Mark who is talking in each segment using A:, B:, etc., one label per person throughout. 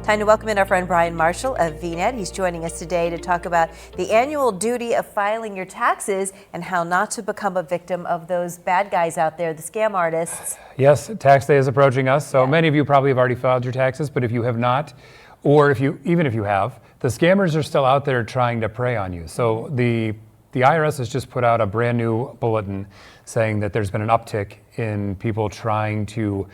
A: Time to welcome in our friend Brian Marshall of VNet. He's joining us today to talk about the annual duty of filing your taxes and how not to become a victim of those bad guys out there, the scam artists.
B: Yes, tax day is approaching us, so many of you probably have already filed your taxes, but if you have not, or even if you have, the scammers are still out there trying to prey on you. So the IRS has just put out a brand new bulletin saying that there's been an uptick in people trying to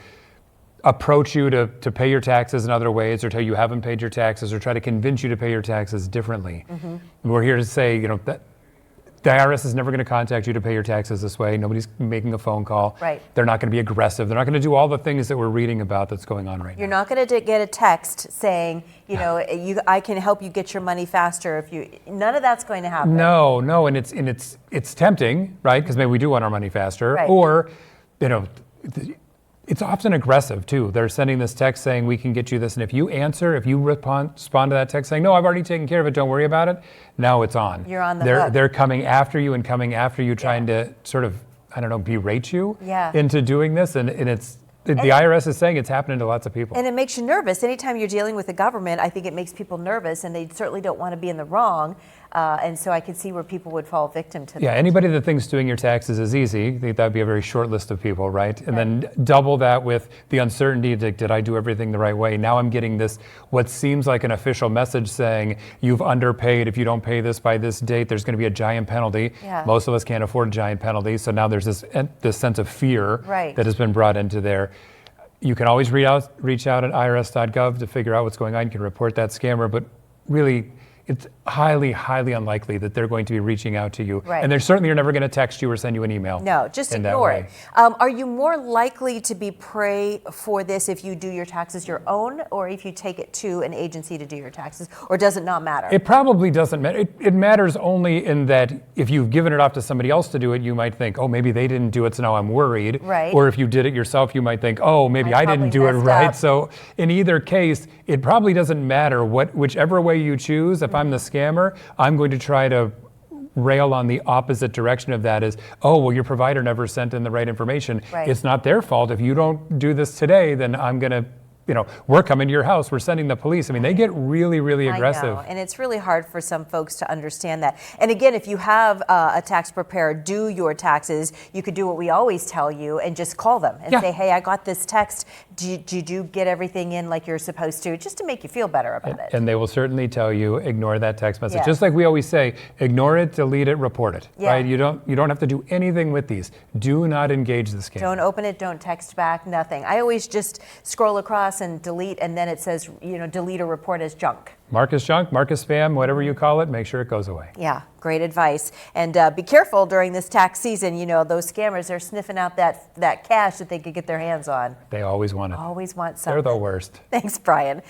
B: approach you to pay your taxes in other ways, or tell you haven't paid your taxes, or try to convince you to pay your taxes differently. And we're here to say, that the IRS is never going to contact you to pay your taxes this way. Nobody's making a phone call.
A: Right.
B: They're not going to be aggressive. They're not going to do all the things that we're reading about that's going on right now.
A: You're not going to get a text saying, I can help you get your money faster if you. None of that's going to happen.
B: No, and it's tempting, right? Because maybe we do want our money faster,
A: Right.
B: or it's often aggressive too. They're sending this text saying we can get you this, and if you respond to that text saying, no, I've already taken care of it, don't worry about it, now it's on.
A: You're on the hook.
B: They're coming after you, trying to sort of, berate you into doing this, and the IRS is saying it's happening to lots of people.
A: And it makes you nervous. Anytime you're dealing with the government, I think it makes people nervous, and they certainly don't want to be in the wrong. And so I could see where people would fall victim to that.
B: Yeah, anybody that thinks doing your taxes is easy, I think that would be a very short list of people, right? And then double that with the uncertainty, did I do everything the right way? Now I'm getting this, what seems like an official message saying, you've underpaid, if you don't pay this by this date, there's going to be a giant penalty.
A: Yeah.
B: Most of us can't afford a giant penalty, so now there's this sense of fear that has been brought into there. You can always reach out at irs.gov to figure out what's going on. You can report that scammer, but really, it's highly, highly unlikely that they're going to be reaching out to you.
A: Right.
B: And they certainly are never going to text you or send you an email.
A: No, just ignore it. Are you more likely to be prey for this if you do your taxes your own, or if you take it to an agency to do your taxes, or does it not matter?
B: It probably doesn't matter. It matters only in that if you've given it off to somebody else to do it, you might think, oh, maybe they didn't do it, so now I'm worried.
A: Right.
B: Or if you did it yourself, you might think, oh, maybe I didn't do it right. So in either case, it probably doesn't matter whichever way you choose. If I'm the scammer, I'm going to try to rail on the opposite direction of that is, oh, well, your provider never sent in the right information.
A: Right.
B: It's not their fault. If you don't do this today, then I'm going to, we're coming to your house. We're sending the police. I mean, they get really, really aggressive.
A: I know, and it's really hard for some folks to understand that. And again, if you have a tax preparer do your taxes, you could do what we always tell you and just call them and say, hey, I got this text. Did you get everything in like you're supposed to? Just to make you feel better about it.
B: And they will certainly tell you, ignore that text message. Just like we always say, ignore it, delete it, report it. Right? You don't have to do anything with these. Do not engage the scam.
A: Don't open it, don't text back, nothing. I always just scroll across and delete, and then it says, delete or report as junk.
B: Mark as junk, mark as spam, whatever you call it, make sure it goes away.
A: Yeah, great advice. And be careful during this tax season. Those scammers, they're sniffing out that cash that they could get their hands on.
B: They always want it.
A: Always want something.
B: They're the worst.
A: Thanks, Brian.